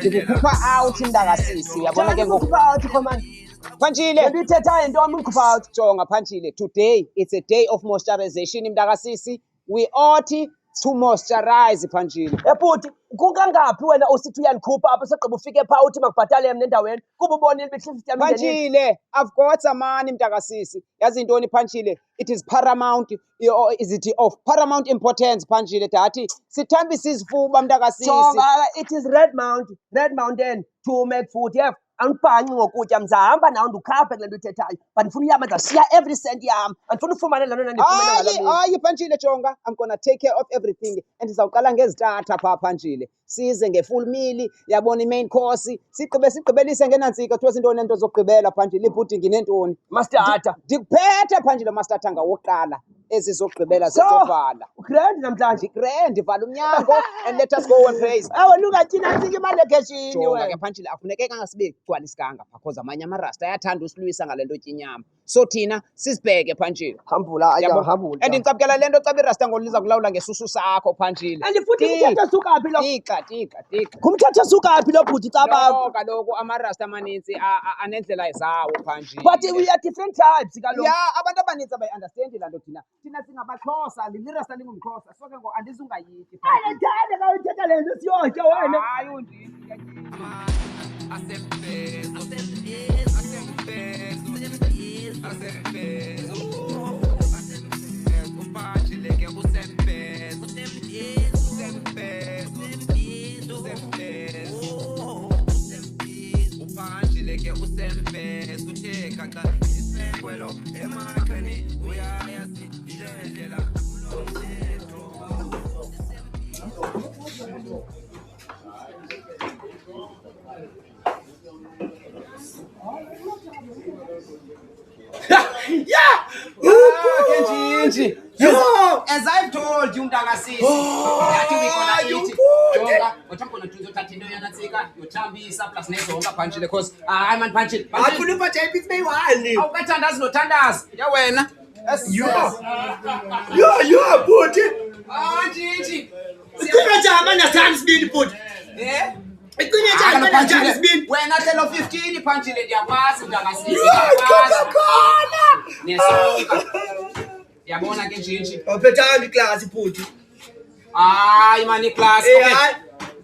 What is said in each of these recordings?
Ndikukhupha out mntakasisi uyabona ke ngoku out command Phanjile ngithetha into wami ngikhupha out jonga Phanjile today it's a day of moisturization mntakasisi we ought to moisturize Phanjile ebhuti kukangaphi wena usithi uyanikhupha apha segqiba ufike pha uthi makubhatale mina endaweni kuba ubonile behlisithi yami Phanjile I've got some money mntakasisi yazi intoni Phanjile it is paramount or is it of paramount importance Phanjile dathi sithambisa izifuba mntakasisi jonga it is red mountain to make food yeah angibhanci ngokutya mzahamba nawe ndikhaphe kule nto uthethayo but ndifuna uyama ndashiya every cent yam andifuna ufumane laa nto nandifumene ngalo hayi Phanjile jonga I'm gonna take care of everything and ndizawuqala ngezitatha phaa Phanjile size nge-full meal yabona i-main course sigqibelise ngenantsika kuthiwa zintoni nento zokugqibela Phanjile ibhudingi nentoni mastata ndikuphethe Phanjile mastata ngawokuqala ezizogqibela zizovala grand namhlanje grand vala umnyango and let us go and praise wena ungatyina ntsika imali egeshini wena ke Phanjile afuneke kangasibe kugcwala isiganga because amanye amarasta ayathanda usilwisa ngale nto tyinyama so thina sizibheke Phanjile hambula hambula and ndicapukela le nto caba irasta ngoliza kulawula ngesusu sakho Phanjile and futhi umthetho sukaphi lo tika kumthetho sukaphi lo bhuti caba kaloku amarasta amanintsi anendlela zawo Phanjile but we are different types kaloku yeah abantu abanintsi abayi-understand laa nto thina singabaXhosa lirasta lingumXhosa so ke ngo andizungayithi ayithande ka uthetha le nto siyotya wena hayi undini as I've told you mntakasisi yathi wikona jonga uthambona tuzothatha into yanatsika yothambisa plus nezonga Phanjile because hayi man Phanjile akufuna uphatha ipitsi beyiwani awukathandazi nothandazi ya wena yo bhuti njinji sikhona jama nathanda sibini bhuti iqine njani wena njani sibini wena hlelo 15 Phanjile ndiyakwazi mntakasisi khona nesonga yabona ke njinji awuphethanga iklasi bhuti hayi man iclass okay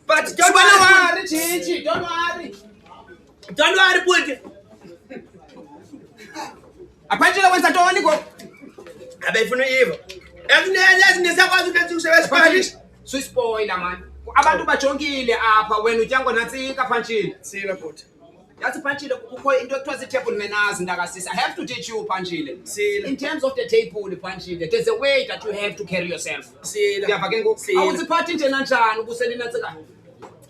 but don't worry njinji don't worry bhuti Phanjile wenza ntoni ngo abefuna uyiva ekunele nesakwazi ukuthi usebenza Spanish spoiler man abantu bajongile apha wena utyango nantsika Phanjile sila bhuti yathi Phanjile kukho into ekuthiwa zi-table manners ntakasisi I have to teach you Phanjile in terms of the table Phanjile there's a way that you have to carry yourself uyava ke ngoku awuziphathi nje nanjani ubuselinantsika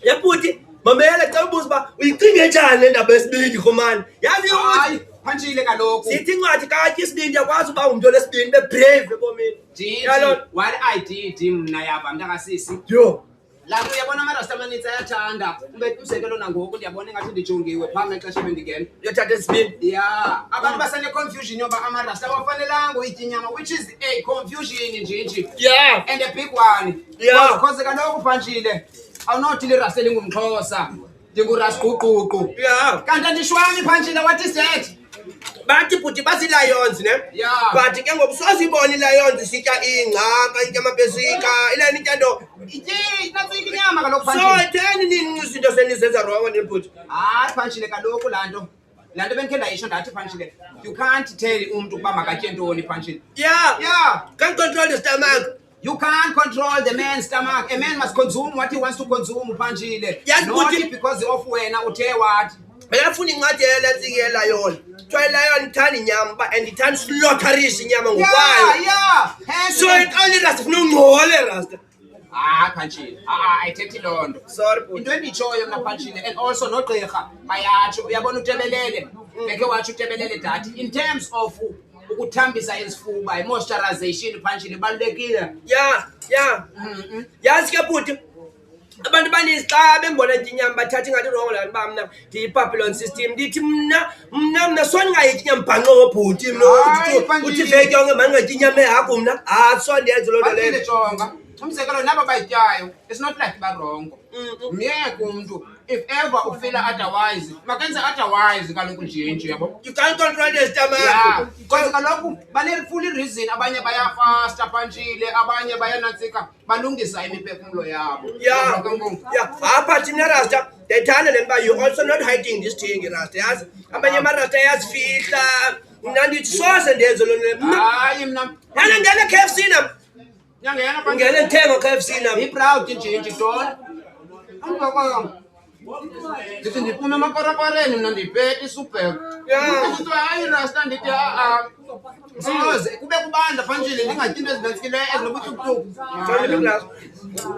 yebhuti mamela xa ubuza uba uyicinge njani le ndaba esibindi khomani yazi hayi Phanjile kaloku sithi incwadi katyi isibindi yakwazi uba umntu olesibindi bebrave ebomini what I did mna yava mntakasisi yo laa nto uyabona amarasta amanintsi ayathanda umzekelo nangoku ndiyabona ingathi ndijongiwe phaa maxesha bendingena uyothatha esibindi ya abantu basane-confusion yoba amarasta awafanelanga uyitya inyama which is a confusion njinji yeah and a big one yeah because kaloku Phanjile awunothi lirasta elingumXhosa ndingurasiguququ yeah kanti andishwani Phanjile what is that bathi bhuti basi-lions ne but ke ngoku sozibona i-lions sitya ingcaka itya amapesika ilani itya nto natsika inyama kaloku so theni nini izinto senizenza rongo nebhuti hayi Phanjile kaloku laa nto bendikhe ndayisho ndathi Phanjile you can't tell umntu ukuba makatye ntoni Phanjile yeah can't control the stomach. You can't control the man's stomach. A man must consume what he wants to consume Phanjile not because of wena uthe what bayafuna incwadi yelentsike lion try lion ithanda inyama but and ithanda slaughterish inyama ngokwayo so iqali rasta funa ungcole rasta Phanjile ayithethi loo nto sorry into enditshoyo mna Phanjile and also nogqirha bayatsho uyabona utebelele bekhe watsho utebelele dathi in terms of ukuthambisa isifuba i-moisturization phanjini ibalulekile. Yazi ke bhuti abantu baninzi xa bembona nje inyama bathatha ingathi rongo lani ba mna ndiyi-Babylon system ndithi mna sondingayityi inyama bhanqo ngobhuti uthi veki yonke mandingatyi inyama ehagu mna sondenze loo nto leyo. Jonga umzekelo nabo bayityayo, it's not like barongo. Myeke umntu if ever ufila otherwise makenze otherwise kaloku nje yabo. You can't control the stomach. Yeah, because kaloku full reason abanye bayafasta phanjile, abanye bayanantsika balungisa imiphefumulo yabo. Apha thina rasta ndiyayithanda le nto you also not hiding this thing rasta yazi abanye amarasta yazifihla mna ndithi soze ndenze loo nto. Hayi mna ngena KFC nam ngena ndithenga KFC nam. Be proud nje Don. Ndithi ndiphume emakorakoreni mna ndiphethe isupek. Ndithi hayi rasta ndithi soze kube kubanda phanjile ndingatyi into ezinantsikileyo ezinobutyukutyuku.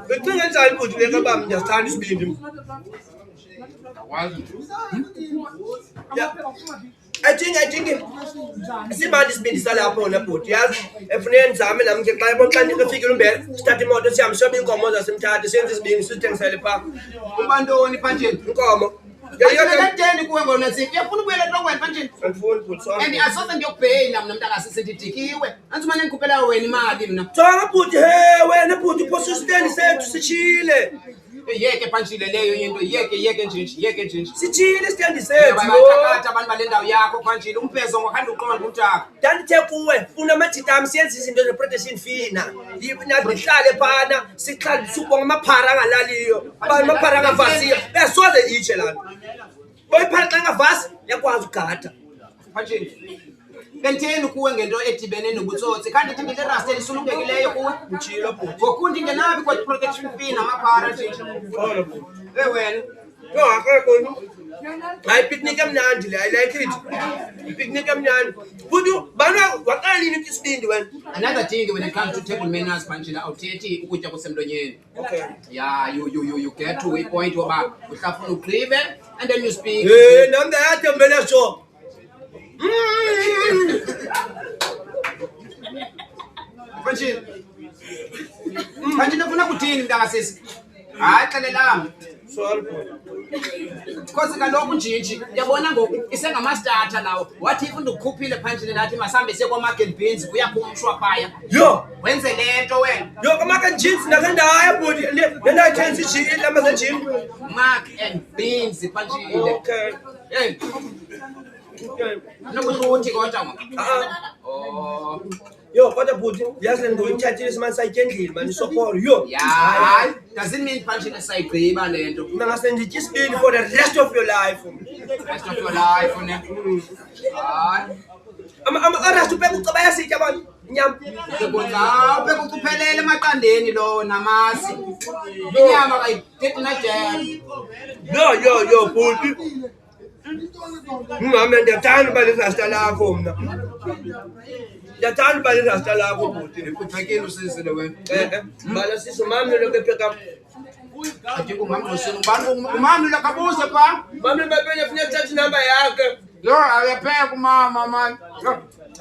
Becinga njani bhuti le kabam ndiyasithanda isibindi. I think simandi isibindi salapho wona bhuti yazi efuneke ndizame nam ke xa ndifikile umbele sithatha imoto sihambe siyoba iinkomo zasemthatha senze isibindi sithengisele phaa. Kuba ntoni phanjini? Inkomo. Ndiyateni kuwe ngona sithi uyafuna ubuyela etrongweni phanjini? Andifuni bhuti sorry. And asoze ndiyokubheyila mna mntakasi ndidikiwe. Antsumane ndikhuphela wena imali mna. Jonga bhuti wena bhuti uphosa isitendi sethu sitshile. Yeke phanjile leyo into yeke nje. Sitshile isitendi sethu. Bayathatha abantu bale ndawo yakho phanjile umpezo ngokhanda uqonda umntaka. Ndandithe kuwe funa amajita am siyenze izinto ze-protection fina ndihlale phana sibonga amaphara angalaliyo amaphara angavasiyo besoze itshe laa nto boyiphara xa angavasi yakwazi ugada phanjile. Benditheni kuwe ngento edibene nobutsotsi kanti thithi le rasta elisulungekileyo kuwe utshilo bhuti ngokundi ngenabi kwa-protection fee namaphara nje. Wena hayi ipiknik emnandi le I like it ipiknik emnandi bhuti waqala lini into isibindi wena. Another thing when it comes to table manners phanjile awuthethi ukutya kusemlonyeni. Okay. Yeah, you get to a point woba uhlafuna ugqibe and then you speak. Nam ndayathembele so. Phanjile ufuna kuthini mntakasisi? Hayi xelelanga. Sorry bhuti. Because kaloku njinji uyabona ngoku isengamastarter lawo wathi if ndikukhuphile phanjile ndathi masambe siye kwa-Mark and Beans kuyakhumshwa phaya wenze le nto wena. Ka-Mark and Jeans ndakhe ndaya bhuti ndandayithenisa ilamba zejini. Mark and Beans phanjile. Okay. Nokuhluthi kodwa kodwa bhuti yazi le ngoyithathile simane sayitya endlini mani isokoro hayi doesn't mean phanjile sayigqiba le nto. mna ngase nditya isibindi for the rest of your life. Rest of your life ne. Hayi arasta ubeka uceba yasitya abantu inyama ubeka ucuphelele emaqandeni lo namasi inyama kayithethi najam. Yo bhuti mama ndiyathanda uba lirasta lakho mna ndiyathanda uba lirasta lakho bhuti. Uphekile usisile wena. Bala siso mami lokho epheka Athi umami lo kabuze pha. mami bapenya funa thatha inamba yakhe. Lo ayapheka umama man.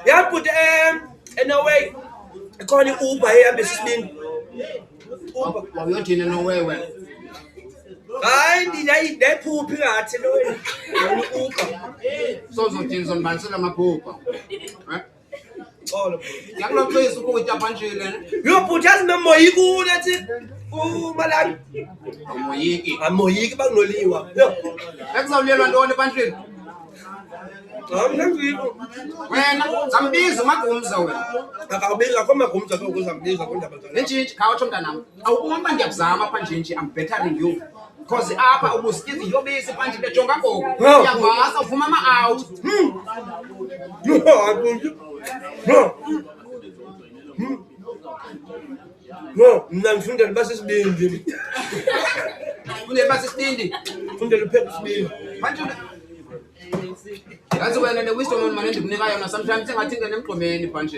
Yeah bhuti in a way ikhona i-Uber ehambisa isibindi. Uber Wayothina nowe wena. hayi ndayiphuphi ngathi lo wena i-Uber. Sozothini zonibalisela amaphupha. Xolo Ngiyakuloxisa ukutya phanjile. yo bhuti yazi memoyiki unathi umalani Amoyiki. amoyiki bakunoliwa Ekuzawulelwa ntoni phanjile? mnangiko Wena zambiza uMagumza wena. akawubiza kho Magumza koko uzambiza kundaba zalo. Njinji khawutsho mntanam. Awukuba ndiyakuzama apha njinji I'm bettering you. Because apha ubusityiza iyobisi phanjile jonga ngoku. Uyavasa uvuma ama-out. Mna ngifundela uba sisibindi. Ufundela uba sisibindi. Ngifundela upheka isibindi. Phanjile. Yazi wena ne-wisdom manje ndikunika yona sometimes engathi ngene emgqomeni phanjile.